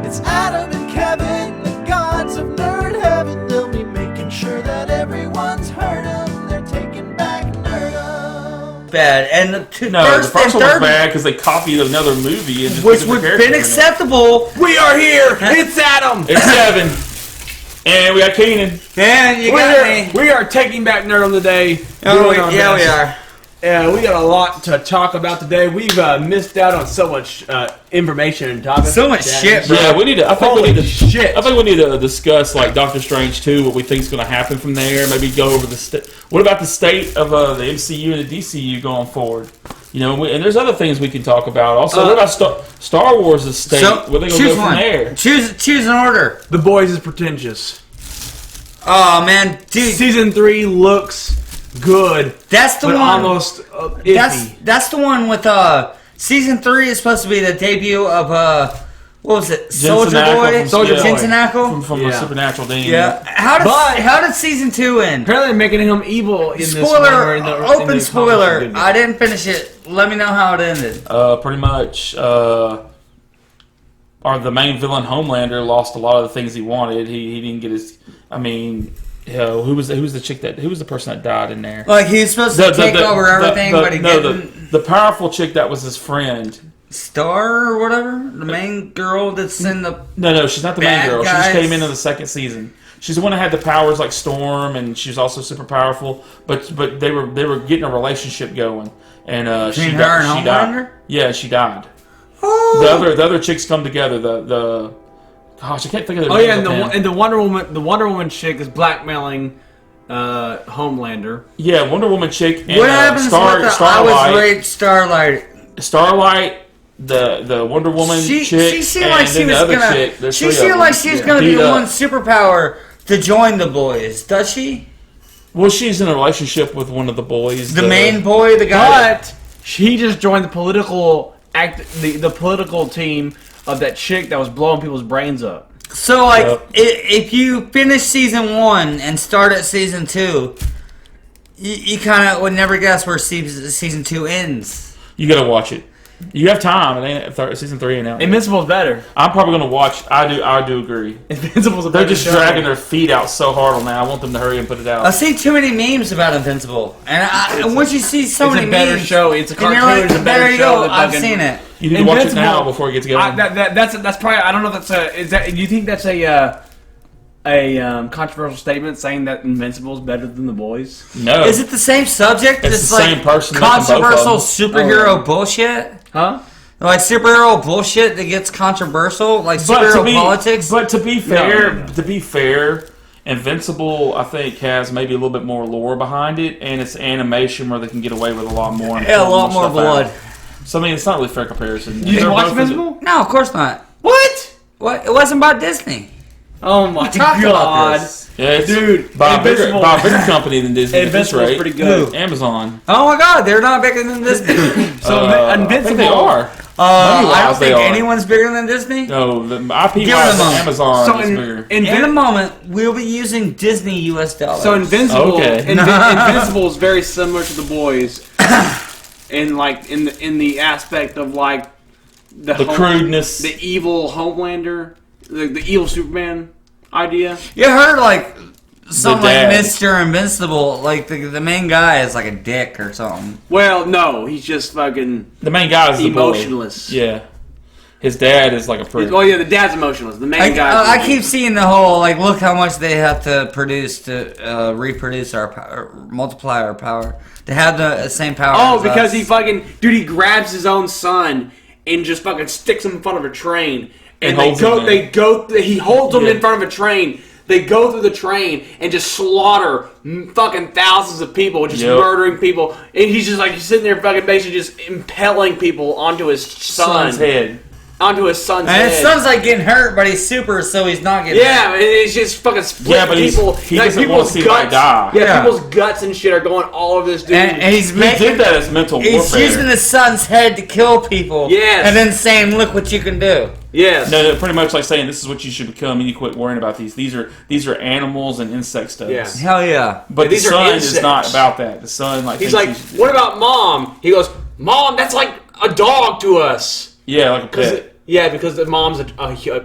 It's Adam and Kevin, the gods of nerd heaven. They'll be making sure that everyone's heard them. They're taking back Nerdom. Bad. And the first one was bad because they copied another movie and just which would have been acceptable. We are here. It's Adam. It's Kevin. And we got Keenan. And you got me. We are taking back Nerdom today. Oh, yeah, we are. Yeah, we got a lot to talk about today. We've missed out on so much information and topics. So much shit, bro. Yeah, we need to. I think we need to discuss like Doctor Strange 2, what we think is going to happen from there. Maybe go over what about the state of the MCU and the DCU going forward. You know, and there's other things we can talk about. Also, what about Star Wars' state? Where they going to go from there? Choose an order. The Boys is pretentious. Oh man, dude! Season 3 looks good. That's the one. Almost iffy. That's the one with season 3 is supposed to be the debut of what was it? Soldier Boy, Jensen Ackles from Supernatural. Yeah. How did season 2 end? Apparently, they're making him evil in spoiler, this one. Open spoiler. I didn't finish it. Let me know how it ended. Pretty much. The main villain Homelander lost a lot of the things he wanted. He didn't get his. I mean, who was the person that died in there? Like he was supposed to take over everything, but he didn't. The powerful chick that was his friend, Star or whatever, the main girl that's in the. No, she's not the main girl. She just came in the second season. She's the one that had the powers like Storm, and she's also super powerful. But they were getting a relationship going, and she died. Yeah, she died. Oh. The other chicks come together. Gosh, I can't think of the name. Oh yeah, and the Wonder Woman chick is blackmailing Homelander. Yeah, Wonder Woman chick. And, what happens with Starlight? Starlight, the Wonder Woman chick, she seemed like she was gonna. She seemed like she was gonna be the one superpower to join the boys. Does she? Well, she's in a relationship with one of the boys. The main boy, the guy. But she just joined the political political team of that chick that was blowing people's brains up. So, if you finish season 1 and start at season 2, you kind of would never guess where season 2 ends. You gotta watch it. You have time. It ain't season 3 ain't out. Invincible's better. I'm probably gonna watch. I do agree. Invincible's a better. They're just dragging their feet out so hard on that. I want them to hurry and put it out. I've seen too many memes about Invincible, and once you see so many memes, it's a better show. It's a cartoon. Like, it's a better there you show. go. I've seen it. You need to watch it now before it gets going. That's probably. I don't know if that's a. Is that? Do you think that's a controversial statement saying that Invincible is better than The Boys? No. Is it the same subject? It's the same person. Controversial superhero bullshit? Huh? Like superhero bullshit that gets controversial, like superhero politics. But to be fair, Invincible I think has maybe a little bit more lore behind it, and it's animation where they can get away with a lot more. Yeah, a lot more blood. So I mean, it's not really a fair comparison. You didn't watch Invincible? No, of course not. What? What? It wasn't about Disney. Oh my god! Yeah, dude, by a bigger company than Disney. Invincible's pretty good. Amazon. Oh my god, they're not bigger than Disney. So Invincible, I think they are. I don't think anyone's bigger than Disney. No, the IP wise, Amazon is bigger. In a moment, we'll be using Disney US dollars. So Invincible, Invincible is very similar to The Boys, in the aspect of like the crudeness, the evil Homelander, the evil Superman idea. You heard like something like Mr. Invincible, like the main guy is like a dick or something. Well, no, he's just fucking. The main guy is emotionless. Yeah, his dad is like a prick. Oh yeah, the dad's emotionless. The main guy. I keep seeing the whole like, look how much they have to produce to reproduce our power, multiply our power, to have the same power. Oh, because he grabs his own son and just fucking sticks him in front of a train. And he holds them in front of a train. They go through the train and just slaughter fucking thousands of people, just murdering people. And he's just like, he's sitting there fucking basically just impaling people onto his son's head. Onto his son's head. And his son's like getting hurt, but he's super, so he's not getting hurt. Yeah, and he's just fucking splitting people. He doesn't want to see anybody die. Yeah, people's guts and shit are going all over this dude. And he did that as mental warfare. He's using his son's head to kill people. Yes. And then saying, look what you can do. Yes. No, pretty much like saying this is what you should become, and you quit worrying about these. These are animals and insect stuff. Yeah. Hell yeah. But the son is not about that. The son he's like, what about mom? He goes, Mom, that's like a dog to us. Yeah, like a pet. Yeah, because the mom's a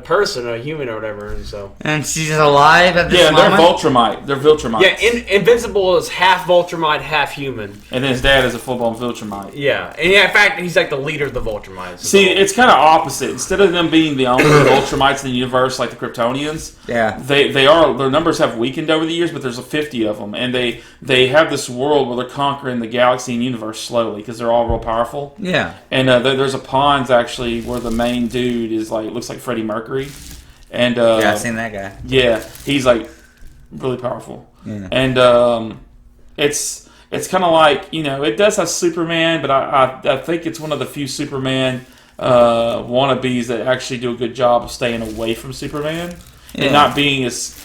person, a human or whatever, and so. And she's alive at this moment? Yeah, they're Viltrumites. Yeah, Invincible is half Viltrumite, half human. And then his dad is a full-blown Viltrumite. Yeah, and in fact, he's like the leader of the Viltrumites. See, it's kind of opposite. Instead of them being the only Viltrumites in the universe, like the Kryptonians, their numbers have weakened over the years, but there's 50 of them, and they have this world where they're conquering the galaxy and universe slowly because they're all real powerful. Yeah. And there's a pond actually where the main dude is looks like Freddie Mercury, and I've seen that guy. Yeah, he's like really powerful, and it's kind of like it does have Superman, but I think it's one of the few Superman wannabes that actually do a good job of staying away from Superman and not being as.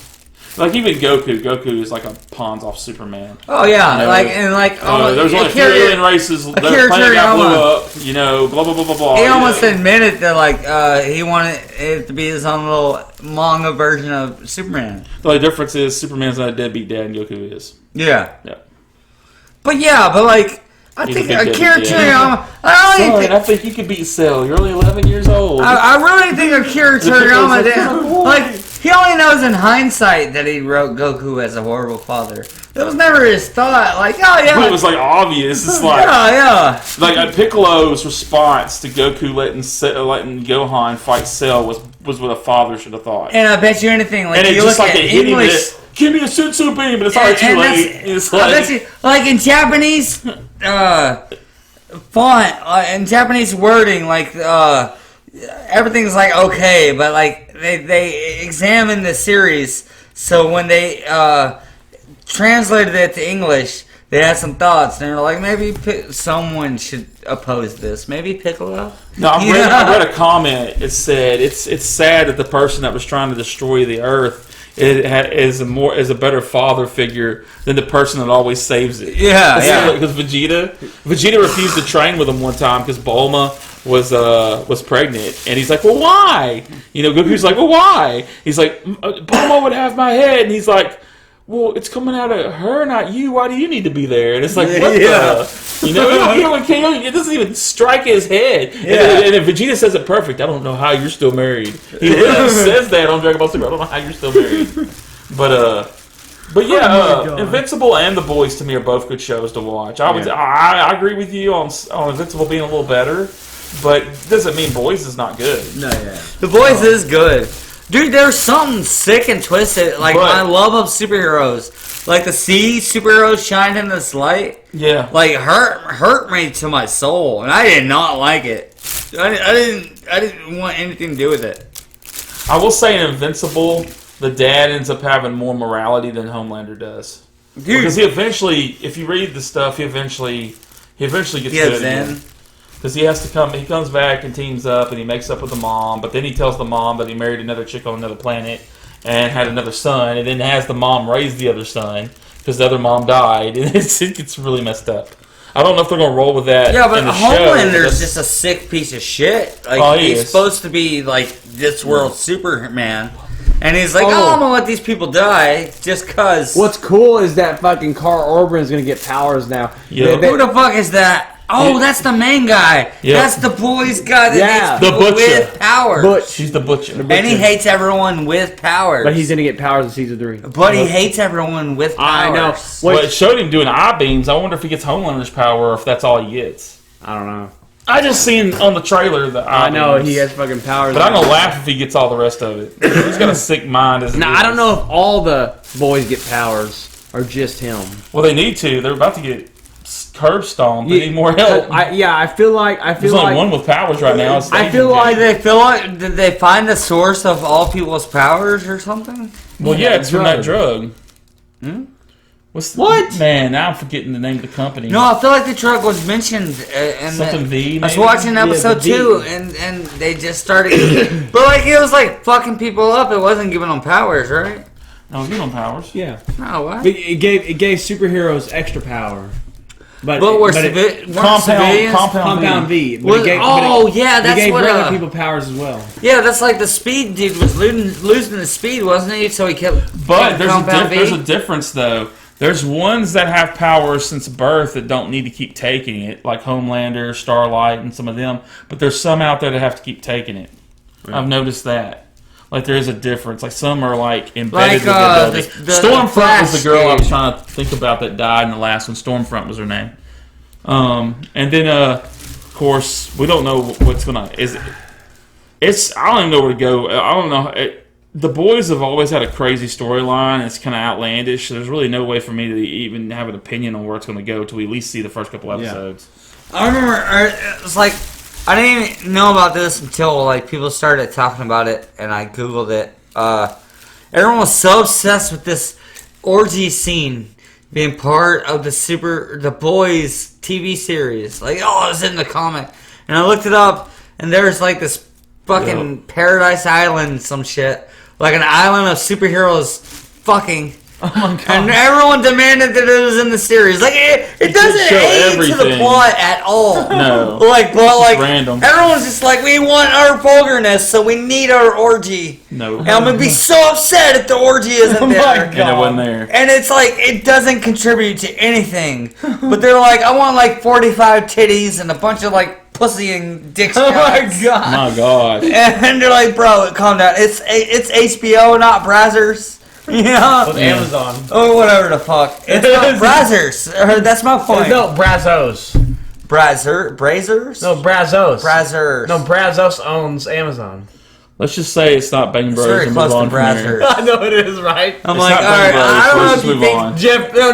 Like even Goku is like a pawns off Superman. Oh yeah, there's only 3 alien races. The planet got blew up. Blah blah blah blah blah. He almost admitted that he wanted it to be his own little manga version of Superman. The only difference is Superman's not a deadbeat dad, and Goku is. Yeah. Yeah. But I think Akira Toriyama. I think you could beat Cell. You're only 11 years old. I really think Akira Toriyama did. He only knows in hindsight that he wrote Goku as a horrible father. It was never his thought. But it was obvious. It's like Piccolo's response to Goku letting Gohan fight Cell was what a father should have thought. And I bet you anything. And you look at English. Give me a sensu bean, but it's already too late. It's I bet you, in Japanese font, in Japanese wording, everything's okay, but they examined the series, so when they translated it to English, they had some thoughts, and they were like, maybe someone should oppose this. Maybe Piccolo? No, I read a comment. It said it's sad that the person that was trying to destroy the Earth is a better father figure than the person that always saves it. Yeah. Because Vegeta refused to train with him one time because Bulma was pregnant, and he's like, well, why? Goku's like, well, why? He's like, Bulma would have my head, and he's like, well, it's coming out of her, not you. Why do you need to be there? And it's like, what the? It doesn't even strike his head. Yeah. And then Vegeta says it perfect. I don't know how you're still married. He literally says that on Dragon Ball Super. I don't know how you're still married. But yeah, Invincible and The Boys to me are both good shows to watch. I agree with you on Invincible being a little better, but it doesn't mean Boys is not good. No, yeah. The Boys is good. Dude, there's something sick and twisted. My love of superheroes. The sea superheroes shine in this light. Yeah. Hurt me to my soul. And I did not like it. I didn't want anything to do with it. I will say in Invincible, the dad ends up having more morality than Homelander does. Dude. Because he eventually, if you read the stuff, he eventually gets good again. Because he comes back and teams up and he makes up with the mom, but then he tells the mom that he married another chick on another planet and had another son, and then has the mom raise the other son because the other mom died, and it gets really messed up. I don't know if they're going to roll with that. Yeah, but Homelander's just a sick piece of shit. He's supposed to be this world's Superman. And he's like, I'm going to let these people die just because. What's cool is that fucking Carl Urban's going to get powers now. Yep. Who the fuck is that? Oh, that's the main guy. Yep. That's the boys guy that hates people with powers. She's the butcher. And he hates everyone with powers. But he's going to get powers in season 3. But he hates everyone with powers. I know. Well, it showed him doing eye beams. I wonder if he gets Homelander's power or if that's all he gets. I don't know. I just seen on the trailer the eye beams. He has fucking powers. But I'm going to laugh if he gets all the rest of it. He's got a sick mind. I don't know if all the boys get powers or just him. Well, they need to. They're about to get curb stomped. They need more help. I feel like there's only one with powers right now. Did they find the source of all people's powers or something? Well, it's from that drug. What? Man, now I'm forgetting the name of the company. No, I feel like the drug was mentioned. Something V, maybe? I was watching episode 2, and they just started. But it was fucking people up. It wasn't giving them powers, right? No, it was giving them powers. Yeah. No, what? It gave superheroes extra power. But Compound V. That's what. It gave regular people powers as well. Yeah, that's the speed dude was losing the speed, wasn't he? So he kept. But there's a difference though. There's ones that have powers since birth that don't need to keep taking it, like Homelander, Starlight, and some of them. But there's some out there that have to keep taking it. I've noticed that. Like there is a difference. Like some are like embedded Like, with the ability. the Stormfront was the girl I was Flash trying to think about that died in the last one. Stormfront was her name. And then of course we don't know what's gonna It's I don't even know where to go. I don't know. The boys have always had a crazy storyline. It's kind of outlandish. So there's really no way for me to even have an opinion on where it's going to go until we at least see the first couple episodes. I remember it's like I didn't even know about this until like people started talking about it, and I googled it. Everyone was so obsessed with this orgy scene being part of the Boys TV series. Like, oh, it's in the comic, and I looked it up, and there's like this fucking Paradise Island, some shit. Like an island of superheroes fucking. Oh my god. And everyone demanded that it was in the series. Like, it doesn't aid to the plot at all. No. Like, but like, random. Everyone's just like, we want our vulgarness, so we need our orgy. No. And I'm going to be so upset if the orgy isn't there. And it wasn't there. And it's like, it doesn't contribute to anything. But they're like, I want like 45 titties and a bunch of like pussy and dick shots. Oh my god. My god. And they're like, bro, calm down. It's HBO, not Brazzers. You know? With Amazon. Or whatever the fuck. It's not Brazzers. That's my point. No, Brazos. Brazzers? No, Brazos. Brazzers. No, Brazos owns Amazon. Let's just say it's not Bang It's Brothers very and close move to on from there. Brazzers. I know it is, right? I'm It's like, not alright, Bang I Brothers. don't know Let's if you move think...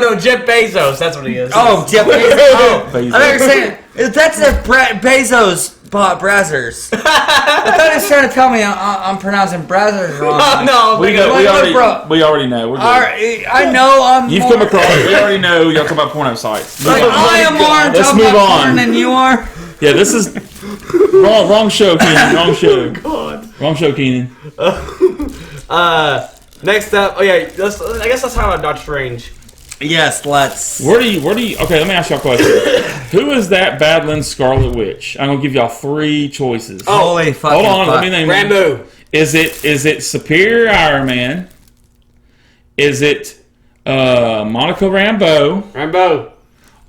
on. Jeff Bezos. That's what he is. Oh, Jeff Bezos. Oh, Bezos. I thought you were saying... That's if Bezos bought Brazzers. I thought he was trying to tell me I'm pronouncing Brazzers wrong. No, We already know. We're good. Alright, I know You've come across it. We already know y'all talk about porno sites. Like, I am more Let's talking move about on. porn than you are. Yeah, this is wrong show, Keenan. Wrong show. God. Wrong show, Keenan. Next up, I guess let's talk about Doctor Strange. Yes, let's. Where do you? Okay, let me ask y'all a question. Who is that battling Scarlet Witch? I'm gonna give y'all 3 choices. Holy fucking Hold on, fuck. let me name them. Rambo. Is it Superior Iron Man? Is it Monica Rambeau?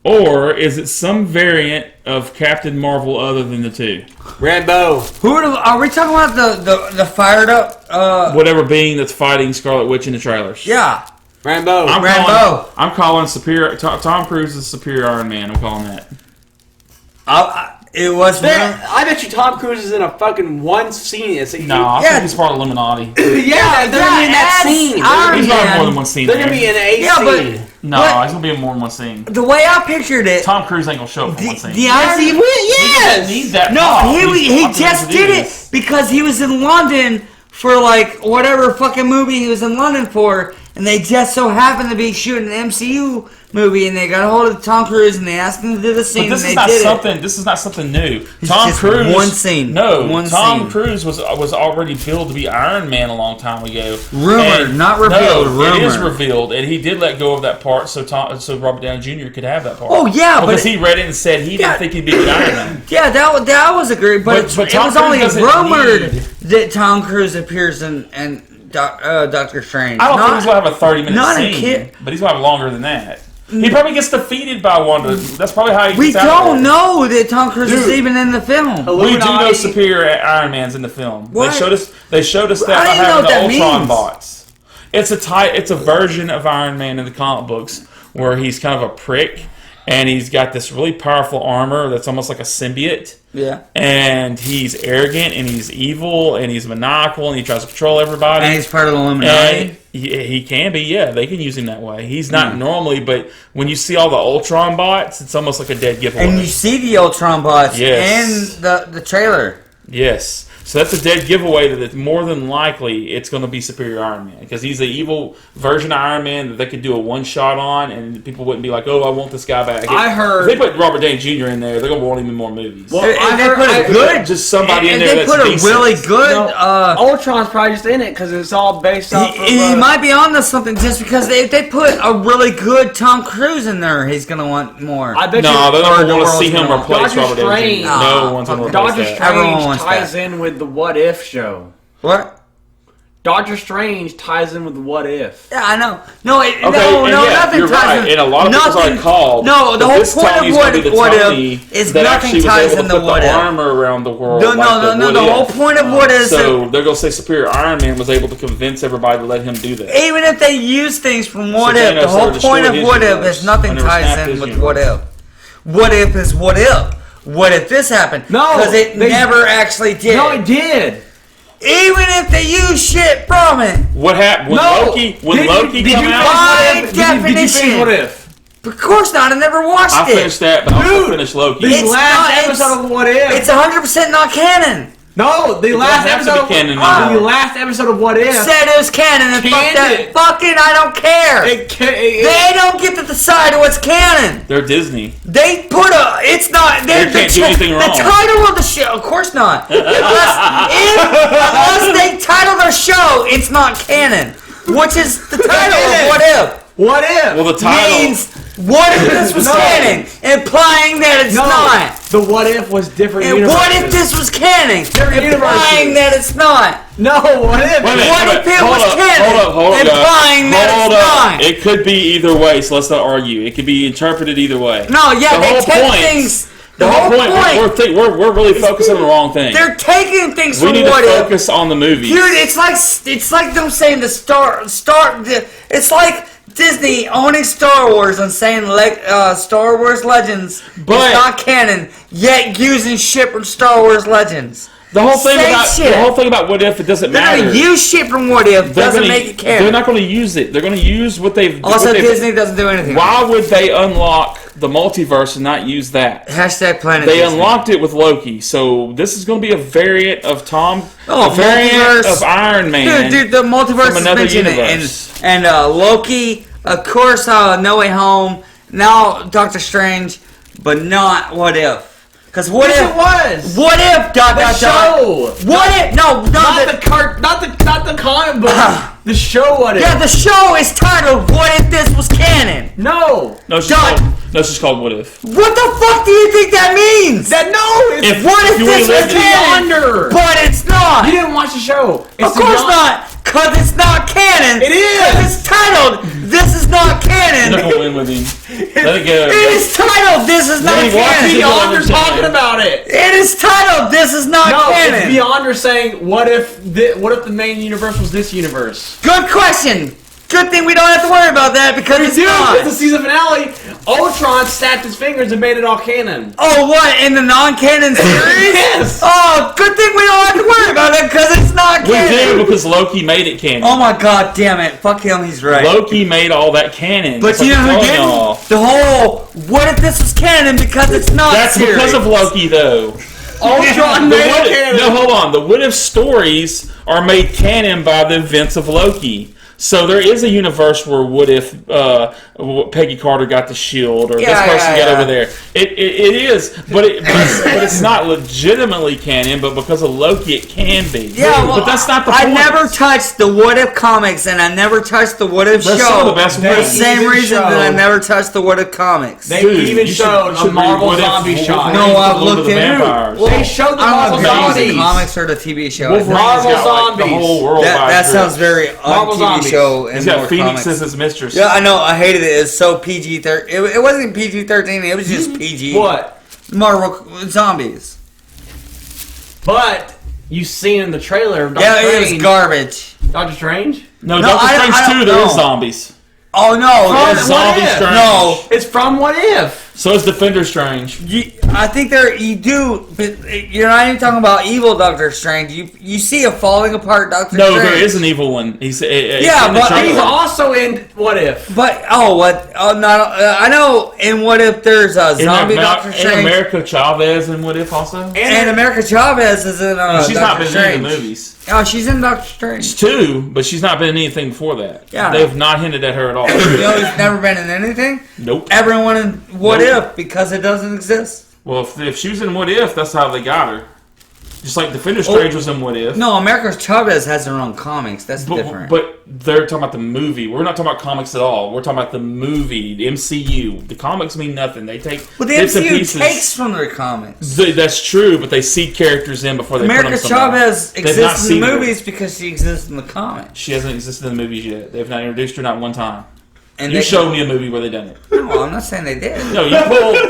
Or is it some variant of Captain Marvel other than the 2? Rambo. Are we talking about the fired up? Whatever being that's fighting Scarlet Witch in the trailers. Yeah. Rambo. I'm calling Superior. Tom Cruise is Superior Iron Man. I'm calling that. It was. I bet you Tom Cruise is in a fucking one scene. No, I think he's part of Illuminati. Yeah, they're gonna be in that scene. He's not in more than one scene. They're gonna be in a scene. No, he's gonna be in more than one scene. The way I pictured it, Tom Cruise ain't gonna show up for one scene. yes. He doesn't need that. No, pop. he just did it because he was in London for like whatever fucking movie he was in London for, and they just so happened to be shooting an MCU movie, and they got a hold of Tom Cruise, and they asked him to do the scene. But this and is not something. This is not something new. It's Tom just Cruise. one scene. No, One Tom scene. Cruise was already billed to be Iron Man a long time ago. Rumored, And not revealed. No, it is rumored. revealed, and he did let go of that part so Robert Downey Jr. could have that part. Oh yeah, because but he read it and said he didn't think he'd be good Iron Man. yeah, that was a great. But it Tom was Cruise only doesn't rumored need- that Tom Cruise appears in Doctor Strange. I don't think he's gonna have a 30-minute not a scene, kid. but he's gonna have longer than that. He probably gets defeated by Wanda. That's probably how he We gets out of don't it. know that Tom Cruise is even in the film. We do know Superior Iron Man's in the film. What? They showed us that I by don't even know having what that the Ultron means. bots. It's a version of Iron Man in the comic books where he's kind of a prick and he's got this really powerful armor that's almost like a symbiote. Yeah. And he's arrogant and he's evil and he's maniacal and he tries to control everybody. And he's part of the Illuminati. And he can be, yeah. They can use him that way. He's not normally, but when you see all the Ultron bots, it's almost like a dead giveaway. And you see the Ultron bots Yes. in the trailer. Yes. So that's a dead giveaway that it's more than likely it's going to be Superior Iron Man because he's the evil version of Iron Man that they could do a one-shot on and people wouldn't be like, oh, I want this guy back. I heard- If they put Robert Downey Jr. in there, they're going to want him in more movies. Well, If they put a good, just somebody in if there they that's put a decent. really good. Ultron's probably just in it because it's all based off of... He might be on to something just because if they put a really good Tom Cruise in there, he's gonna want more. I bet No, they're not the going to world's see him gonna- replace Doctor Robert Downey Jr. Strange. No one's going to replace Doctor that. Everyone Strange wants ties that. in with the What If show. What? Doctor Strange ties in with What If. Yeah, I know. Okay, Nothing you're ties right. in. And a lot of people are called. No, the whole point of What Tony If is that nothing actually was ties able in to the put What the If. armor around the world. No, the whole point of What If. So they're gonna say Superior Iron Man was able to convince everybody to let him do that. Even if they use things from What If, the whole point of What If is nothing ties in with What If. What If is What If. What if this happened? No, because it never actually did. No, it did. Even if they use shit from it. What happened when Loki? When Loki came out? By definition. Did you finish What If? Of course not. I never watched it. I finished that, but I also finished Loki. The last episode of What If. It's 100% not canon. No, the last episode of the last episode of What If said it was canon, and fuck that. Fucking, I don't care. They don't get to decide what's canon. They're Disney. They put it's not. They can't do anything wrong. The title of the show, of course not. Unless they title their show, it's not canon. Which is the title of What If. What If? Well, the title means what if this was canon, implying that it's not. The What If was different. And what if this was canon, implying that it's not. No, what if? What if it was canon, implying that it's not. It could be either way, so let's not argue. It could be interpreted either way. No, yeah, they take things. The whole point. We're really focusing on the wrong thing. They're taking things from What If. We need to focus on the movies. Dude, it's like them saying it's like Disney owning Star Wars and saying Star Wars Legends is not canon, yet using shit from Star Wars Legends. The whole thing about What If, it doesn't matter. They're gonna use shit from What If. Doesn't make it canon. They're not going to use it. They're going to use what they've. Also, Disney doesn't do anything. Why would they unlock the multiverse and not use that? Hashtag Planet They Disney. unlocked it with Loki, so this is going to be a variant of multiverse of Iron Man. Dude, the multiverse from is another mentioned universe. And Loki, of course, No Way Home. Now Doctor Strange, but not What If. Because what if it was? What if show? What if? No, not the comic book. The show. What if? Yeah, the show is titled "What If This Was Canon." No, it's just called What If. What the fuck do you think that means? What if this was canon? But it's not. You didn't watch the show. Of course not. Because it's not canon. It is. Because it's titled "This Is Not Canon." I'm not gonna win with him. Let it go. It is titled "This Is Not Canon." Beyonder talking about it. It is titled "This Is Not Canon." It's Beyonder saying, "What if the main universe was this universe?" Good question. Good thing we don't have to worry about that because it's not. The season finale, Ultron snapped his fingers and made it all canon. Oh, what? In the non-canon series? Yes. Oh, good thing we don't have to worry about it because it's not canon. We do because Loki made it canon. Oh my god, damn it! Fuck him, he's right. Loki made all that canon. But you know who didn't? The whole "what if this was canon" because it's not. That's series. because of Loki, though. Ultron made it canon. No, hold on. The What If stories are made canon by the events of Loki. So there is a universe where what if Peggy Carter got the shield or this person got over there. It is, but it's not legitimately canon. But because of Loki, it can be. Yeah, well, but that's not the point. I never touched the What If comics, and I never touched the What If That's show. some of the best for the same reason that I never touched the What If comics. They even showed a Marvel zombie shot. No, I've looked into it. They showed the Marvel zombies. The comics or the TV show. Marvel zombies. The whole world that sounds very Marvel zombies. Show and he's got Phoenix comics. as his mistress. Yeah, I know. I hated it. It's so PG-13. It wasn't PG-13. It was just PG. What? Marvel zombies. But you seen in the trailer of Doctor Strange. Yeah, it was garbage. Doctor Strange? No, Doctor Strange 2, there is zombies. Oh, no. It's Zombie Strange. No. It's from What If. So it's Defender Strange. I think you do, but you're not even talking about evil Doctor Strange. You see a falling apart Doctor Strange. No, there is an evil one. He's but he's also in What If. But I know in What If there's a zombie Doctor Strange. And America Chavez in What If also. And America Chavez is in she's Doctor not been Strange. in any of the movies. Oh, she's in Doctor Strange. She's 2, but she's not been in anything before that. Yeah. They've not hinted at her at all. You know who's never been in anything? Nope. Everyone in What If because it doesn't exist. Well, if she was in What If, that's how they got her. Just like Defender Strange was in What If. No, America Chavez has their own comics. That's different. But they're talking about the movie. We're not talking about comics at all. We're talking about the movie, the MCU. The comics mean nothing. They take the MCU takes from their comics. That's true, but they seed characters in before they America put them somewhere. Chavez exists in the movies because she exists in the comics. She hasn't existed in the movies yet. They've not introduced her not one time. And you showed me a movie where they done it. No, I'm not saying they did. No, you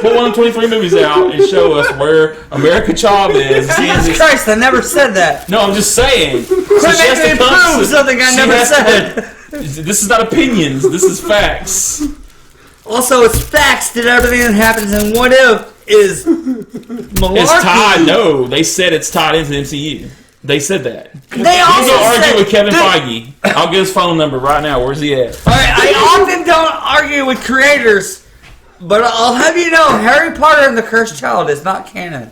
pull one of the 23 movies out and show us where America Chavez is. Jesus Christ, I never said that. No, I'm just saying. Quit making me prove something I never said. This is not opinions. This is facts. Also, it's facts that everything that happens in What If is malarkey. It's tied. No, they said it's tied into the MCU. They said that. They also go argue with Kevin Feige. I'll get his phone number right now. Where's he at? All right, I often don't argue with creators, but I'll have you know, Harry Potter and the Cursed Child is not canon.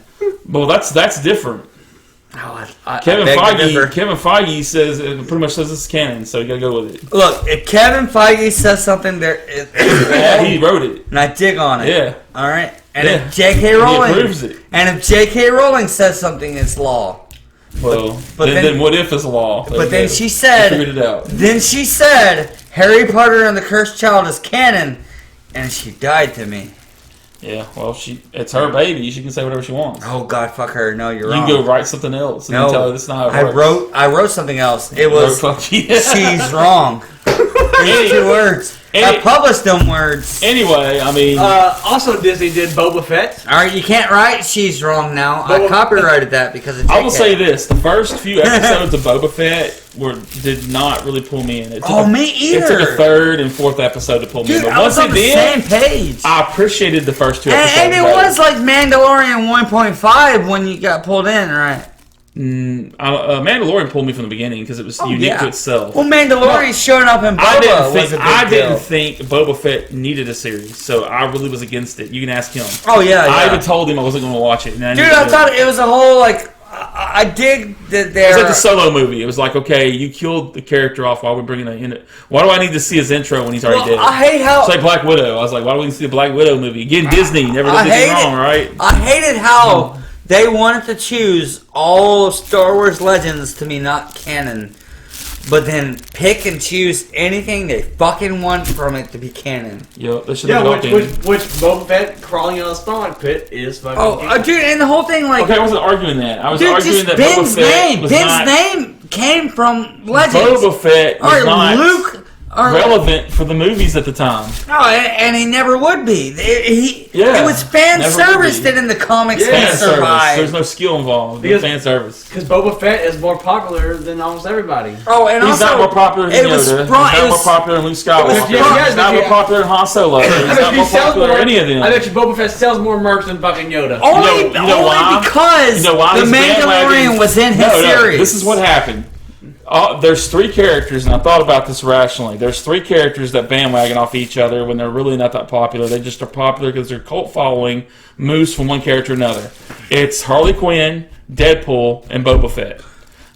Well, that's different. Kevin Feige says pretty much says it's canon, so you gotta go with it. Look, if Kevin Feige says something, he wrote it, and I dig on it. Yeah. All right. And if J.K. Rowling, he approves it. And if J.K. Rowling says something, it's law. Well, then What If is law? But then she said, figured it out. Then she said, Harry Potter and the Cursed Child is canon, and she died to me. Yeah, well, it's her baby. She can say whatever she wants. Oh God, fuck her! No, you're wrong. You can go write something else and tell her this is not how it works. I wrote something else. It was she's wrong. It's 2 words. I published them words. Anyway, I mean... also, Disney did Boba Fett. Alright, you can't write she's wrong now. I copyrighted that because of JK. I will say this. The first few episodes of Boba Fett did not really pull me in. Me either. It took a 3rd and 4th episode to pull me in. But once it did, same page. I appreciated the first 2 episodes. And it was like Mandalorian 1.5 when you got pulled in, right? Mandalorian pulled me from the beginning because it was unique to itself. Well, Mandalorian showing up in Boba I didn't think Boba Fett needed a series, so I really was against it. You can ask him. Oh yeah, I even told him I wasn't going to watch it. I thought it was a whole I dig that there. It was like the Solo movie. It was like, okay, you killed the character off. Why are we bringing that in? Why do I need to see his intro when he's already dead? I hate how it's like Black Widow. I was like, why do we need to see a Black Widow movie again? Disney never did anything wrong, right? I hated how they wanted to choose all of Star Wars Legends to be not canon, but then pick and choose anything they fucking want from it to be canon. Yep, they should have which Boba Fett crawling in a stomach pit is fucking dude, and the whole thing okay, I wasn't arguing that. I was arguing that Ben's Boba Fett name came from Legends. Boba Fett was not Luke relevant for the movies at the time. No, and he never would be. It was fan service that in the comics he survived. There's no skill involved. It's fan service. Because Boba Fett is more popular than almost everybody. Oh, and he's not more popular than Yoda. He's not more popular than Luke Skywalker. He's not more popular than Han Solo. He's not more popular than any of them. I bet you Boba Fett sells more merch than fucking Yoda. Only because the Mandalorian was in his series. This is what happened. There's 3 characters, and I thought about this rationally. There's 3 characters that bandwagon off each other when they're really not that popular. They just are popular because their cult following moves from one character to another. It's Harley Quinn, Deadpool, and Boba Fett.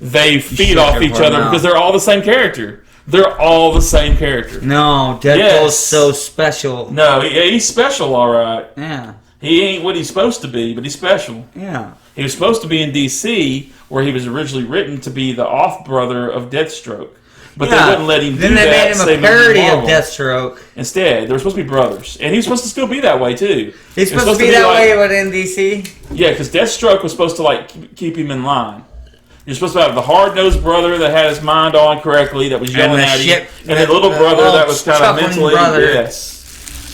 They feed off each other because they're all the same character. They're all the same character. No, Deadpool's so special. No, he's special, all right. Yeah. He ain't what he's supposed to be, but he's special. Yeah. He was supposed to be in DC, where he was originally written to be the off-brother of Deathstroke. But they wouldn't let him do that. Then they made him a parody of Deathstroke. Instead, they were supposed to be brothers. And he was supposed to still be that way, too. He's supposed to be that way within DC? Yeah, because Deathstroke was supposed to keep him in line. You're supposed to have the hard-nosed brother that had his mind on correctly, that was yelling at him. And the little brother that was kind of mentally... Yes.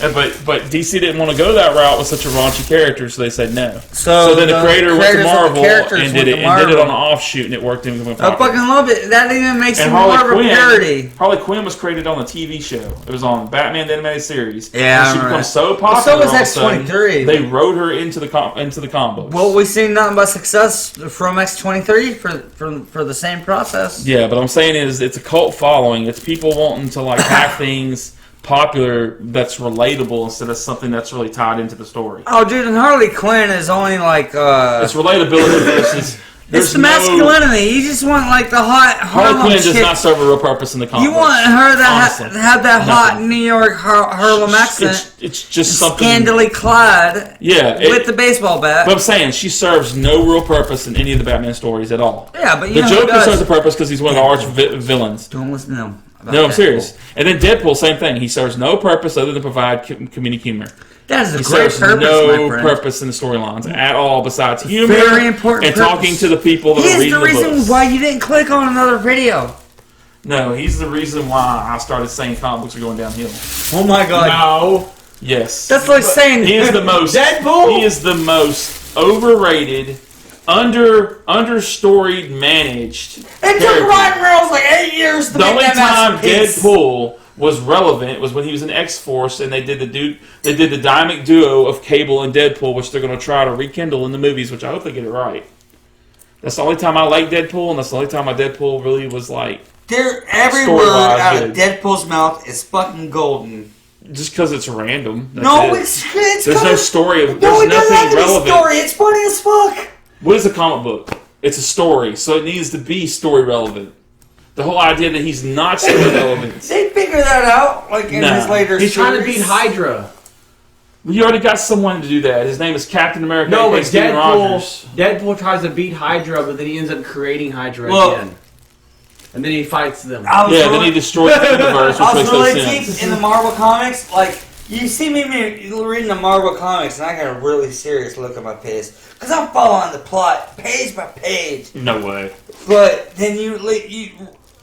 But DC didn't want to go that route with such a raunchy character, so they said no. So then the creator went to Marvel and did it on an offshoot, and it worked. I fucking love it. That even makes it more of a parody. Harley Quinn was created on the TV show. It was on Batman the Animated Series. Yeah, and she became so popular. So was X-23. They wrote her into the comic books. Well, we've seen nothing but success from X-23 for the same process. Yeah, but I'm saying is it's a cult following. It's people wanting to have things popular that's relatable instead of something that's really tied into the story. Oh, dude, and Harley Quinn is only it's relatability versus It's the masculinity. You just want like the hot Harley Quinn does not serve a real purpose in the comic. You want her to have that hot New York Harlem accent. It's just something scandally clad. Yeah, with the baseball bat. But I'm saying she serves no real purpose in any of the Batman stories at all. Yeah, but the Joker serves a purpose because he's one of the arch villains. Don't listen to him. No, I'm serious. And then Deadpool, same thing. He serves no purpose other than provide comedic humor. That is a he great serves purpose, no my friend. purpose in the storylines at all besides humor Very important and purpose. talking to the people that are reading the books. He's the reason why you didn't click on another video. No, he's the reason why I started saying comic books are going downhill. Oh my god. No. Yes. That's like saying he is the most Deadpool. He is the most overrated, understoried, managed. It took Ryan Reynolds like 8 years to the make only that time masterpiece. Deadpool was relevant was when he was in X-Force and they did the dynamic duo of Cable and Deadpool, which they're going to try to rekindle in the movies, which I hope they get it right. That's the only time I like Deadpool, and that's the only time my Deadpool really was like. Every word out of Deadpool's mouth is fucking golden. Just because it's random. It's there's no story. There's no, it nothing doesn't have to be relevant. Story. It's funny as fuck. What is a comic book? It's a story, so it needs to be story relevant. The whole idea that he's not story relevant. They figure that out, like in his later. He's series. trying to beat Hydra. You already got someone to do that. His name is Captain America. No, but Steven Rogers. Deadpool tries to beat Hydra, but then he ends up creating Hydra again. And then he fights them. Then he destroys the universe. I was really deep in the Marvel comics. Like, you see me reading the Marvel comics, and I got a really serious look on my face. Because I'm following the plot page by page. No way. But then you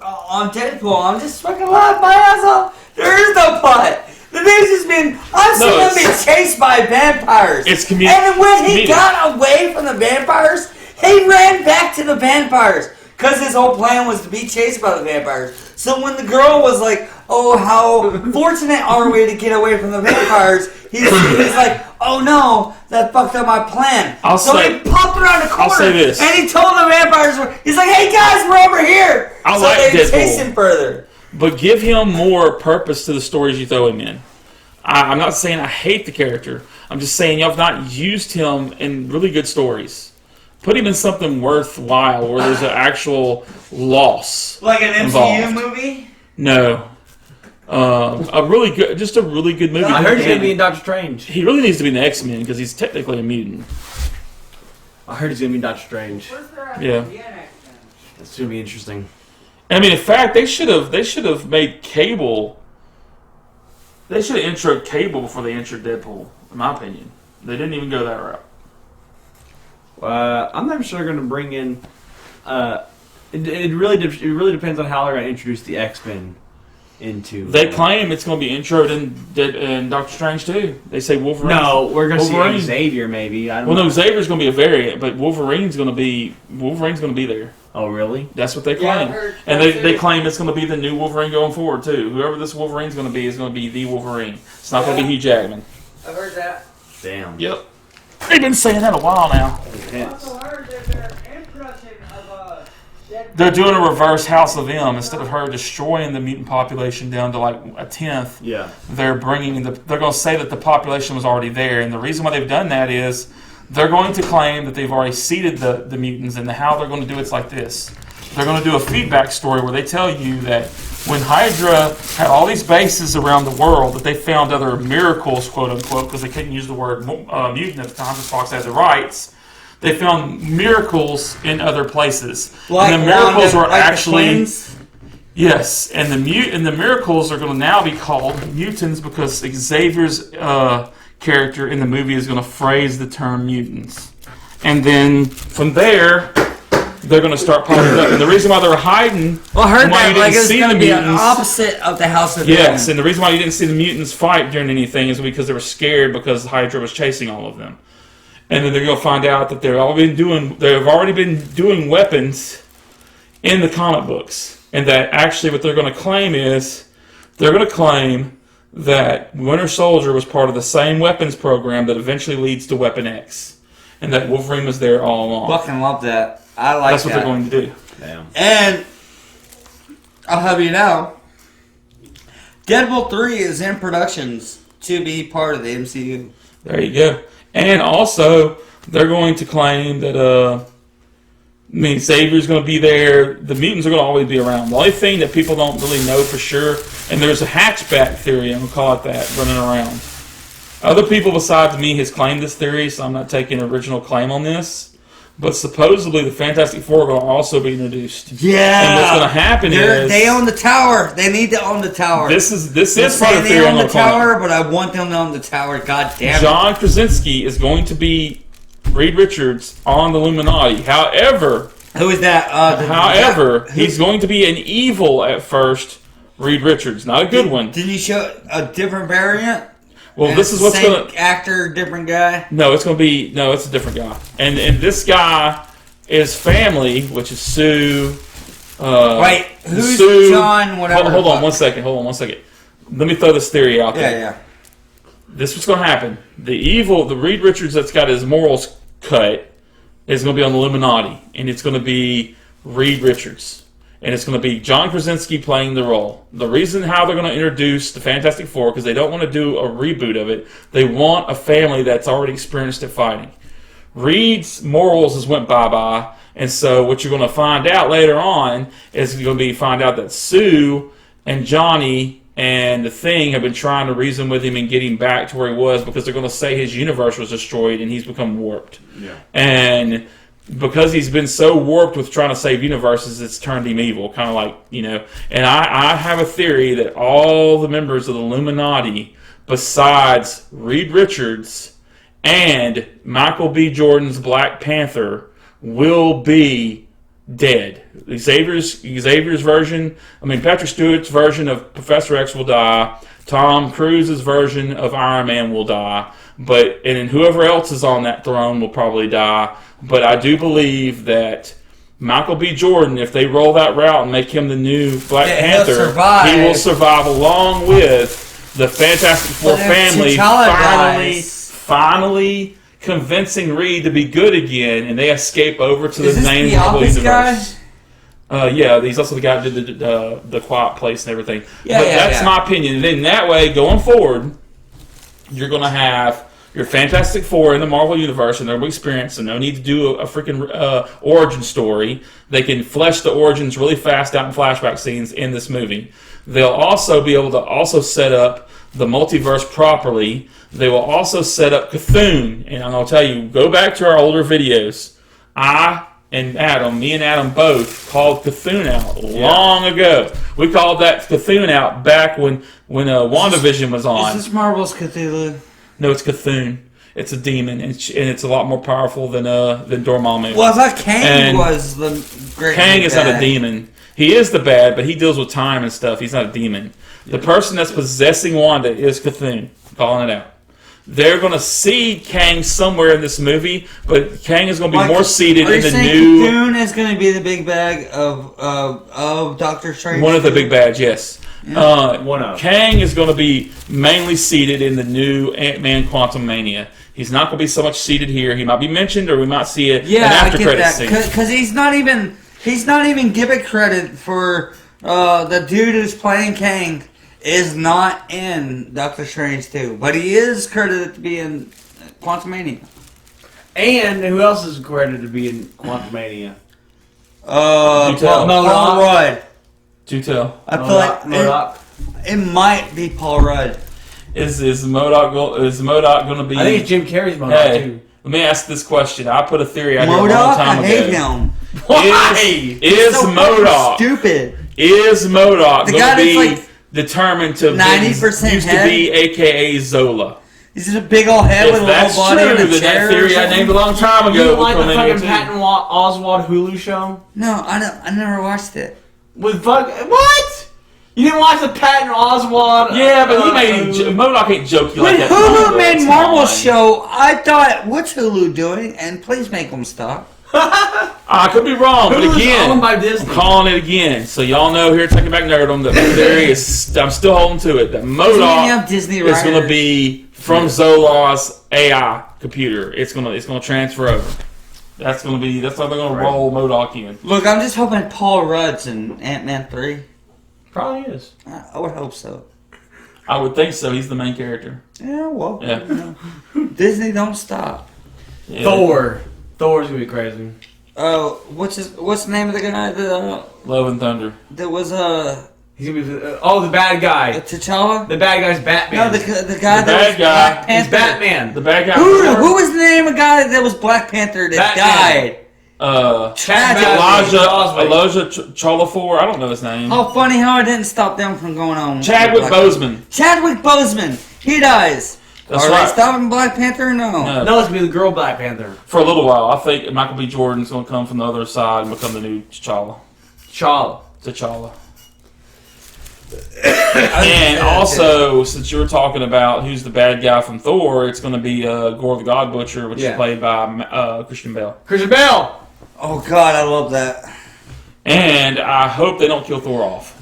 on Deadpool, I'm just fucking laughing my ass off. There is no plot. The dude's just been. I've seen him be chased by vampires. It's comedic. And when he got away from the vampires, he ran back to the vampires. Because his whole plan was to be chased by the vampires. So when the girl was like, oh, how fortunate are we to get away from the vampires, he's like, oh no, that fucked up my plan. He popped around the corner. I'll say this. And he told the vampires, he's like, hey guys, we're over here. They chase him further. But give him more purpose to the stories you throw him in. I'm not saying I hate the character. I'm just saying y'all have not used him in really good stories. Put him in something worthwhile where there's an actual loss. Like an MCU involved. movie? No. A really good movie. I heard he's going to be in Doctor Strange. He really needs to be in the X-Men because he's technically a mutant. I heard he's going to be in Doctor Strange. Yeah. That's going to be interesting. I mean, in fact, they should have made Cable. They should have introed Cable before they introed Deadpool, in my opinion. They didn't even go that route. I'm not sure they're going to bring in. It really depends on how they're going to introduce the X-Men into. They claim it's going to be introed in Doctor Strange too. They say Wolverine. No, we're going to see Xavier maybe. No, Xavier's going to be a variant, but Wolverine's going to be there. Oh, really? That's what they claim, and they claim it's going to be the new Wolverine going forward too. Whoever this Wolverine's going to be is going to be the Wolverine. It's not going to be Hugh Jackman. I've heard that. Damn. Yep. They've been saying that a while now. They're doing a reverse House of M. Instead of her destroying the mutant population down to like a 10th, they're bringing they're going to say that the population was already there. And the reason why they've done that is they're going to claim that they've already seeded the mutants, and how they're going to do it's like this. They're going to do a feedback story where they tell you that when Hydra had all these bases around the world, that they found other miracles, quote unquote, because they couldn't use the word mutant at the time because Fox had the rights. They found miracles in other places. And the miracles were actually... Yes, and the miracles are going to now be called mutants because Xavier's character in the movie is going to phrase the term mutants. And then from there, they're going to start popping up. And the reason why they're hiding... Well, I heard that like it's going to be an opposite of the House of M. Yes, and the reason why you didn't see the mutants fight during anything is because they were scared because Hydra was chasing all of them. And then they're going to find out that they've already been doing weapons in the comic books. And that actually what they're going to claim is, they're going to claim that Winter Soldier was part of the same weapons program that eventually leads to Weapon X. And that Wolverine was there all along. Fucking love that. I like That's what they're going to do. Damn. And I'll have you know, Deadpool 3 is in productions to be part of the MCU. There you go. And also, they're going to claim that I mean, Xavier's going to be there. The mutants are going to always be around. The only thing that people don't really know for sure, and there's a hatchback theory, I'm going to call it that, running around. Other people besides me has claimed this theory, so I'm not taking original claim on this. But supposedly the Fantastic Four are going to also be introduced. Yeah. And what's going to happen is they own the tower. They need to own the tower. This is part of the theory. They own the tower, but I want them to own the tower. God damn it. John Krasinski is going to be Reed Richards on the Illuminati. However, who is that? He's going to be an evil at first. Reed Richards, not a good one. Did you show a different variant? Well, this is what's going to... actor, different guy? No, it's going to be... No, it's a different guy. And this guy is family, which is Sue... Wait, who's Sue, John, whatever... Hold on one second. Let me throw this theory out there. Yeah. This is what's going to happen. The Reed Richards that's got his morals cut is going to be on the Illuminati. And it's going to be Reed Richards. And it's going to be John Krasinski playing the role. The reason how they're going to introduce the Fantastic Four, because they don't want to do a reboot of it, they want a family that's already experienced at fighting. Reed's morals has went bye-bye, and so what you're going to find out later on is you're going to find out that Sue and Johnny and the Thing have been trying to reason with him and get him back to where he was, because they're going to say his universe was destroyed and he's become warped. Yeah. And... because he's been so warped with trying to save universes, it's turned him evil. Kind of like, And I have a theory that all the members of the Illuminati, besides Reed Richards and Michael B. Jordan's Black Panther, will be dead. Xavier's version, Patrick Stewart's version of Professor X will die. Tom Cruise's version of Iron Man will die. And whoever else is on that throne will probably die. But I do believe that Michael B. Jordan, if they roll that route and make him the new Black Panther, he will survive along with the Fantastic Four family finally convincing Reed to be good again, and they escape over to the main Marvel universe. Yeah, he's also the guy who did the Quiet Place and everything. That's my opinion. And then that way, going forward, you're going to have your Fantastic Four in the Marvel Universe, and they'll be experienced, so no need to do a freaking origin story. They can flesh the origins really fast out in flashback scenes in this movie. They'll also be able to set up the multiverse properly. They will also set up Cthulhu, and I'm going to tell you, go back to our older videos. Me and Adam both called Cthulhu out long ago. We called that Cthulhu out back when WandaVision was on. Is this Marvel's Cthulhu? No, it's Cthulhu. It's a demon, and it's a lot more powerful than Dormammu. Well, I thought Kang was the great. Kang is not a demon. He is the bad, but he deals with time and stuff. He's not a demon. The person that's possessing Wanda is Cthulhu. I'm calling it out. They're going to see Kang somewhere in this movie, but Kang is going to be more seated in the new... Cthulhu is going to be the big bag of Doctor Strange? One of the big bags, yes. Yeah. One of Kang is going to be mainly seated in the new Ant-Man Quantumania. He's not going to be so much seated here. He might be mentioned, or we might see an after credits scene. Because he's not even given credit for the dude who's playing Kang. Is not in Doctor Strange 2, but he is credited to be in Quantumania. And who else is credited to be in Quantumania? Paul Rudd. Do tell. I feel like it might be Paul Rudd. Is MODOK going to be? I think it's Jim Carrey's MODOK too. Let me ask this question. I put a theory out here a long time ago. I hate him. Why? Is MODOK stupid? Is MODOK going to be like determined to 90% used to be AKA Zola? He's a big old head with a little body and a chair. That theory I named a long time ago. You like the fucking Patton Oswalt Hulu show? No, I never watched it. With what? You didn't watch the Patton Oswalt? Yeah, but he made MODOK ain't jokey like that. Hulu made Marvel's show, I thought, what's Hulu doing? And please make them stop. I could be wrong, but again, owned by Disney. I'm calling it again. So y'all know here, taking back Nerdom, that theory is, I'm still holding to it, that MODOK is going to be from Zola's AI computer. It's gonna transfer over. That's how they're gonna roll MODOK in. Look, I'm just hoping Paul Rudd's in Ant-Man 3. Probably is. I would hope so. I would think so. He's the main character. Yeah, well, Disney don't stop. Yeah. Thor's gonna be crazy. what's the name of the guy that Love and Thunder. That was He's gonna be the bad guy. T'Challa? The bad guy's Batman. No, the guy that was Black Panther. He's Batman. The bad guy. Who was the name of the guy that was Black Panther that died? Elijah Cholafor. I don't know his name. Oh, funny how I didn't stop them from going on. Chadwick Boseman. Chadwick Boseman. He dies. That's Are right. they stopping Black Panther or no? No, it's gonna be the girl Black Panther. For a little while, I think Michael B. Jordan's going to come from the other side and become the new T'Challa. T'Challa. And also, since you were talking about who's the bad guy from Thor, it's going to be Gore the God Butcher, which is played by Christian Bale. Christian Bale! Oh, God, I love that. And I hope they don't kill Thor off.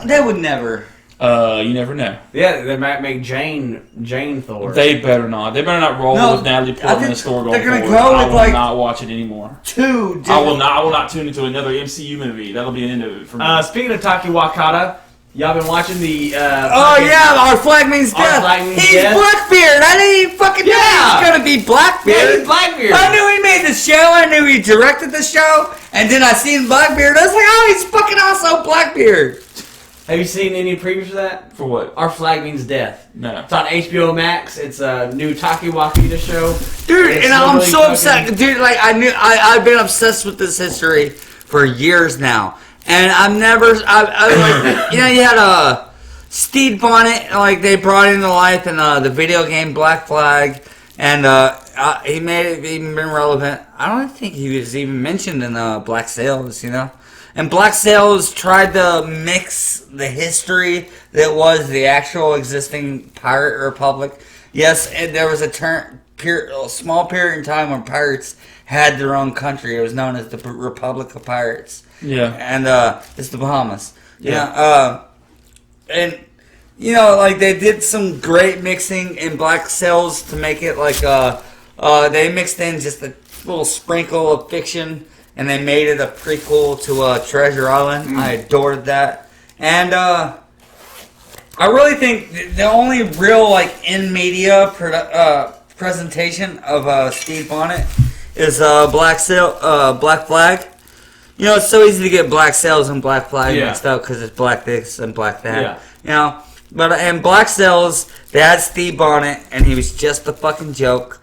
They would never. You never know. Yeah, they might make Jane Thor. They better not. They better not roll with Natalie Portman in the store going they're gonna forward. go I with, will not watch it anymore. Two I will not tune into another MCU movie. That'll be the end of it for me. Speaking of Taki Wakata, y'all been watching the... Our flag means death. He's Blackbeard. I didn't even fucking know he was going to be Blackbeard. Yeah, he's Blackbeard. I knew he made the show. I knew he directed the show. And then I seen Blackbeard. I was like, oh, he's fucking also Blackbeard. Have you seen any previews for that? For what? Our Flag Means Death. No. It's on HBO Max. It's a new Taki Wakata show. Dude, and I'm so upset. Dude, like, I've been obsessed with this history for years now. And I've never, like, you know, you had Steve Bonnet, like, they brought into life in the video game Black Flag. And he made it even been relevant. I don't think he was even mentioned in Black Sails, you know? And Black Sails tried to mix the history that was the actual existing pirate republic. Yes, and there was a small period in time when pirates had their own country. It was known as the Republic of Pirates. Yeah. And it's the Bahamas. Yeah. And, you know, like, they did some great mixing in Black Sails to make it like, they mixed in just a little sprinkle of fiction. And they made it a prequel to Treasure Island. I adored that. And I really think the only real, like, in-media presentation of Steve Bonnet is Black Flag. You know, it's so easy to get Black Sails and Black Flag mixed up because it's Black this and Black that. Yeah. You know? But in Black Sails, they had Steve Bonnet, and he was just a fucking joke.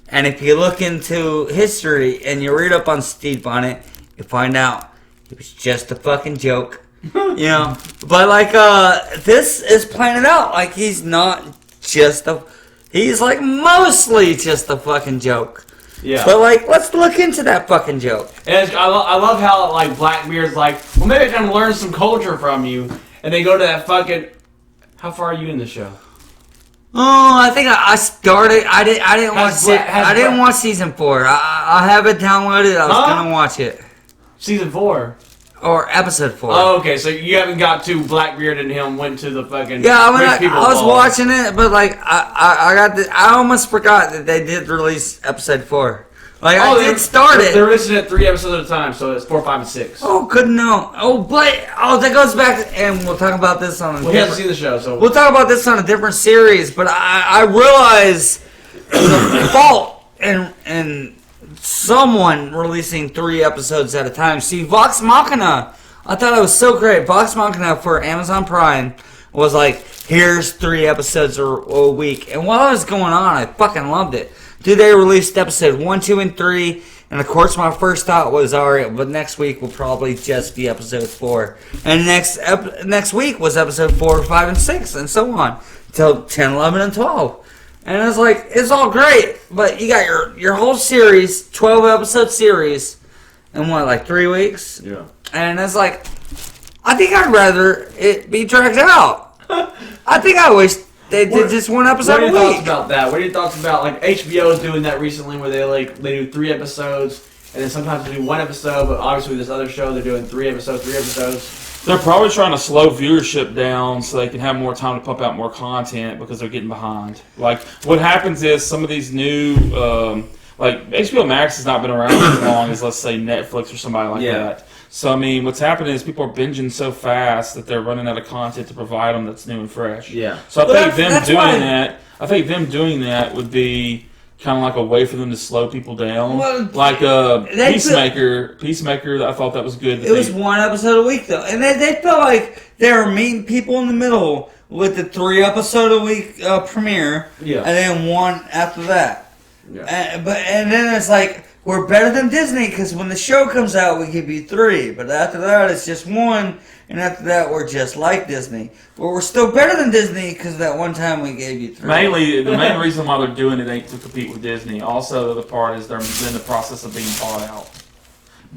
And if you look into history and you read up on Steve Bonnet, you find out it was just a fucking joke. You know? But, like, this is playing it out. Like, he's not just he's, like, mostly just a fucking joke. Yeah. But, like, let's look into that fucking joke. And I love how, like, Blackbeard's like, well, maybe I can learn some culture from you. And they go to that fucking... How far are you in the show? Oh, I think I started. I didn't watch season 4. I have it downloaded. I was gonna watch it. Season 4 or episode 4. Oh, okay. So you haven't got to Blackbeard and him went to the fucking I was watching it, but like I almost forgot that they did release episode 4. Like I did start it. They're releasing it 3 episodes at a time, so it's 4, 5, and 6. Oh, good no. That goes back, and we'll talk about this on. We haven't seen the show, so we'll talk about this on a different series. But I realize the fault in someone releasing 3 episodes at a time. See, Vox Machina, I thought it was so great. Vox Machina for Amazon Prime was like, here's 3 episodes a week, and while it was going on, I fucking loved it. Dude, they released episode 1, 2, and 3, and of course my first thought was, alright, but next week will probably just be episode 4. And next week was episode 4, 5, and 6, and so on, till 10, 11, and 12. And it's like, it's all great, but you got your whole series, 12-episode series, in what, like 3 weeks? Yeah. And it's like, I think I'd rather it be dragged out. I think I wish they did just 1 episode a week. What are your thoughts about that? What are your thoughts about, like, HBO is doing that recently where they do 3 episodes and then sometimes they do 1 episode, but obviously with this other show they're doing 3 episodes. They're probably trying to slow viewership down so they can have more time to pump out more content because they're getting behind. Like, what happens is some of these new, like, HBO Max has not been around as long as, let's say, Netflix or somebody like that. So, I mean, what's happening is people are binging so fast that they're running out of content to provide them that's new and fresh. Yeah. So I think them doing that would be kind of like a way for them to slow people down. Well, like Peacemaker, I thought that was good. It was one episode a week, though. And they felt like they were meeting people in the middle with the 3 episode a week premiere. Yeah. And then one after that. Yeah. And then it's like, we're better than Disney because when the show comes out, we give you 3. But after that, it's just 1. And after that, we're just like Disney. But we're still better than Disney because that one time we gave you 3. Mainly, the main reason why they're doing it ain't to compete with Disney. Also, the other part is they're in the process of being bought out.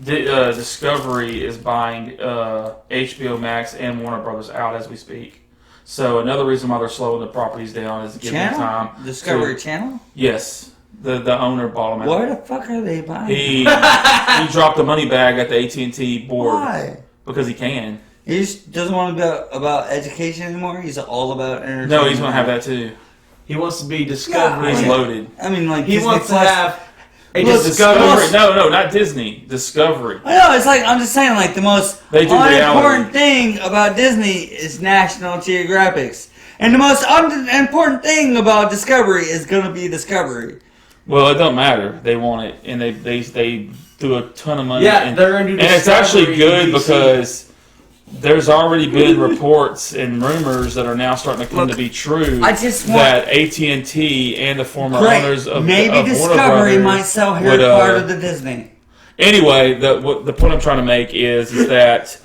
Discovery is buying HBO Max and Warner Brothers out as we speak. So another reason why they're slowing the properties down is to give them time. Discovery Channel? Yes. The owner bought them out. Where the fuck are they buying? He dropped the money bag at the AT&T board. Why? Because he can. He just doesn't want to be about education anymore? He's all about entertainment? No, he's going to have that too. He wants to be Discovery. He's loaded. I mean, like, He Disney wants to Plus. have a Discovery. No, not Disney. Discovery. I know, it's like, I'm just saying, like, the most They do unimportant thing about Disney is National Geographics. And the most unimportant thing about Discovery is going to be Discovery. Well, it don't matter. They want it, and they threw a ton of money. Yeah, they're going to do Discovery. And it's actually good DC. because there's already been reports and rumors that are now starting to come to be true. I just want that AT&T and the former owners of maybe of Discovery Warner might sell would, Harry Potter to Disney. Anyway, the point I'm trying to make is that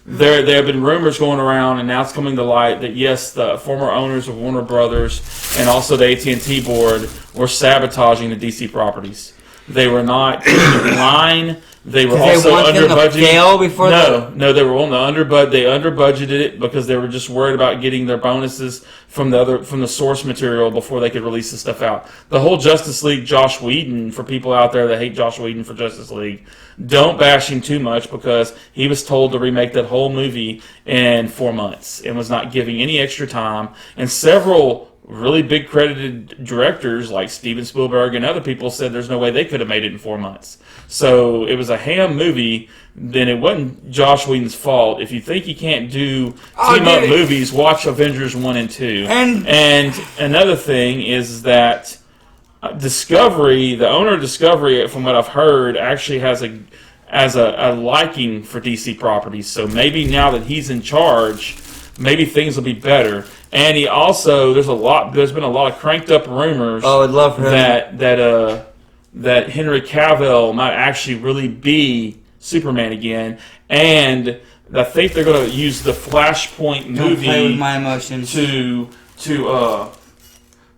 there have been rumors going around, and now it's coming to light that yes, the former owners of Warner Brothers and also the AT&T board were sabotaging the DC properties. They were not keeping in line. They were also under budget. No, they were on the under budget. They under budgeted it because they were just worried about getting their bonuses from the source material before they could release the stuff out. The whole Justice League, Joss Whedon, for people out there that hate Joss Whedon for Justice League, don't bash him too much because he was told to remake that whole movie in 4 months and was not giving any extra time. And several really big credited directors like Steven Spielberg and other people said there's no way they could have made it in 4 months. So it was a ham movie. Then it wasn't Joss Whedon's fault. If you think you can't do team-up movies, watch Avengers 1 and 2. And another thing is that Discovery, the owner of Discovery, from what I've heard, actually has a liking for DC properties. So maybe now that he's in charge, maybe things will be better. And he also, there's been a lot of cranked up rumors. Oh, I'd love for him. That Henry Cavill might actually really be Superman again, and I think they're going to use the Flashpoint movie. Don't play with my emotions.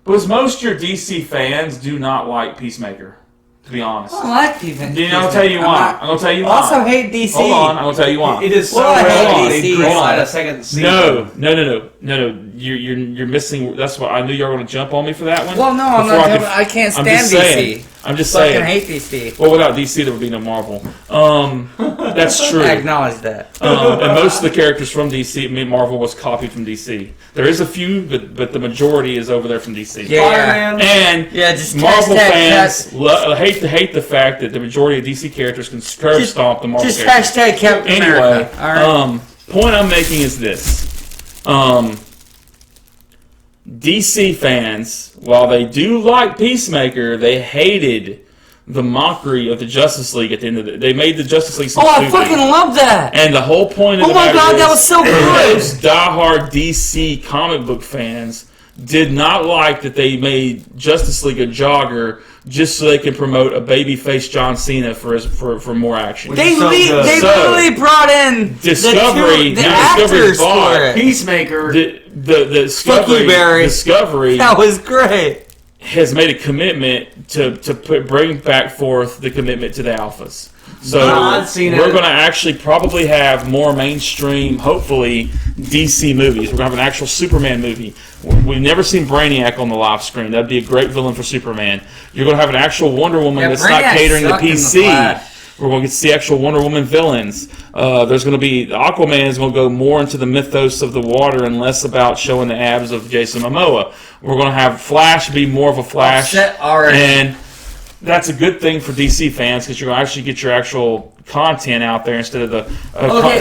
Because most of your DC fans do not like Peacemaker. To be honest, I like Peacemaker. I'll tell you why. I'm going to tell you why. I also hate DC. Hold on, I'm going to tell you why. It is so I hate they DC. greenlight a second season. No. You're missing. That's why I knew you were going to jump on me for that one. Well, no, I'm not. I can't stand DC. I'm just Fucking saying. hate DC. Well, without DC, there would be no Marvel. That's true. I acknowledge that. And most of the characters from DC, Marvel was copied from DC. There is a few, but the majority is over there from DC. Yeah. Spider-Man. And just Marvel fans hate the fact that the majority of DC characters can curb stomp the Marvel just characters. hashtag Captain America. All right. Point I'm making is this. DC fans, while they do like Peacemaker, they hated the mockery of the Justice League at the end of the... They made the Justice League I fucking love that! And the whole point of Oh my god, that was so good! Those diehard DC comic book fans did not like that they made Justice League a jogger just so they can promote a babyface John Cena for more action. They literally brought in Discovery, the actors for it. Peacemaker. The Discovery That was great. has made a commitment to bring back forth the commitment to the alphas. So we're going to actually probably have more mainstream, hopefully, DC movies. We're going to have an actual Superman movie. We've never seen Brainiac on the live screen. That'd be a great villain for Superman. You're going to have an actual Wonder Woman that's not catering to PC. We're going to get to see actual Wonder Woman villains. There's going to be... Aquaman is going to go more into the mythos of the water and less about showing the abs of Jason Momoa. We're going to have Flash be more of a Flash. And that's a good thing for DC fans because you're going to actually get your actual content out there instead of the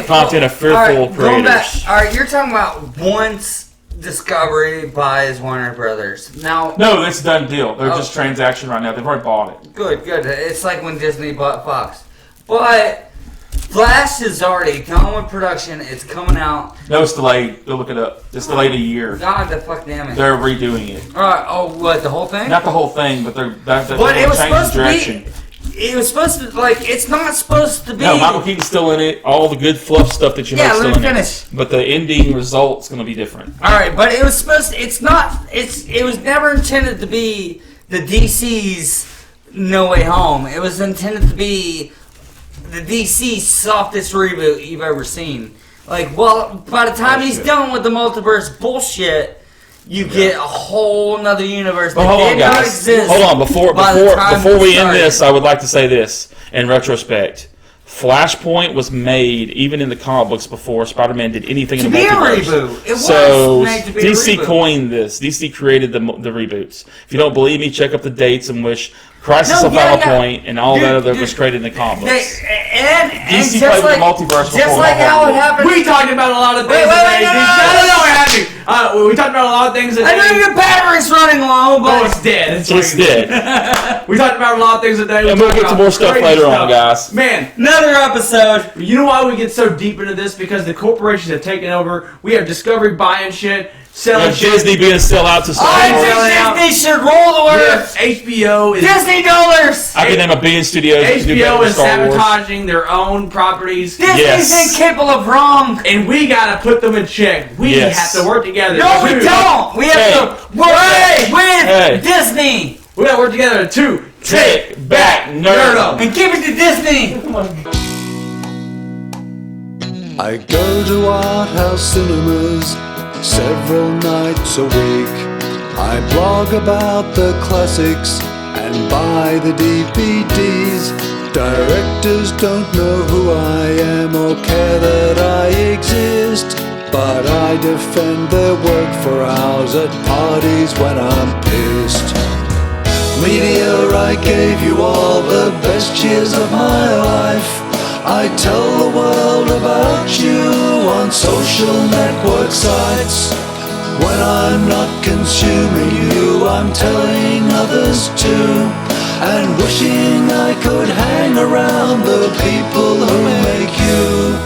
content of fearful creators. All right, you're talking about once Discovery buys Warner Brothers. Now, no, it's a done deal. They're just transaction right now. They've already bought it. Good. It's like when Disney bought Fox. But Flash is already done with production. It's coming out. No, it's delayed. Go look it up. It's delayed a year. God, the fuck damn it. They're redoing it. Oh, what, the whole thing? Not the whole thing, but they're it was supposed to direction. It was supposed to, like, it's not supposed to be. No, Michael Keaton's still in it. All the good fluff stuff that you make still in finish. it. But the ending result's going to be different. All right, but it was supposed to, it was never intended to be the DC's No Way Home. It was intended to be the DC softest reboot you've ever seen. Like, well, by the time he's done with the multiverse bullshit, you get a whole nother universe that did not exist. Hold on, before we end this, I would like to say this in retrospect. Flashpoint was made even in the comic books before Spider-Man did anything in the multiverse. Reboot. It was made to be DC a reboot. coined this. DC created the reboots. If you don't believe me, check up the dates in which Crisis on Final Point and all that other was created in the comic books. And DC just played like, the multiverse before. Just like how it happened. We talked about a lot of things. We talked about a lot of things. I know your battery's running low, but it's dead. It's dead. We talked about a lot of things today. And we'll get to more stuff later on, guys. Man, another episode. You know why we get so deep into this? Because the corporations have taken over. We have Discovery buying shit, selling shit. Disney being sell out to Star Wars. I think Disney should roll the word. HBO is Disney dollars. I can name a billion studios. HBO is sabotaging their own properties. Disney's incapable of wrong, and we gotta put them in check. We have to work together. No, we don't. We have to work with Disney. We gotta work together to take back Nerdom and give it to Disney. I go to art house cinemas several nights a week. I blog about the classics and buy the DVDs. Directors don't know who I am or care that I exist, but I defend their work for hours at parties when I'm pissed. Media, I gave you all the best years of my life. I tell the world about you on social network sites. When I'm not consuming you, I'm telling others too, and wishing I could hang around the people who make you.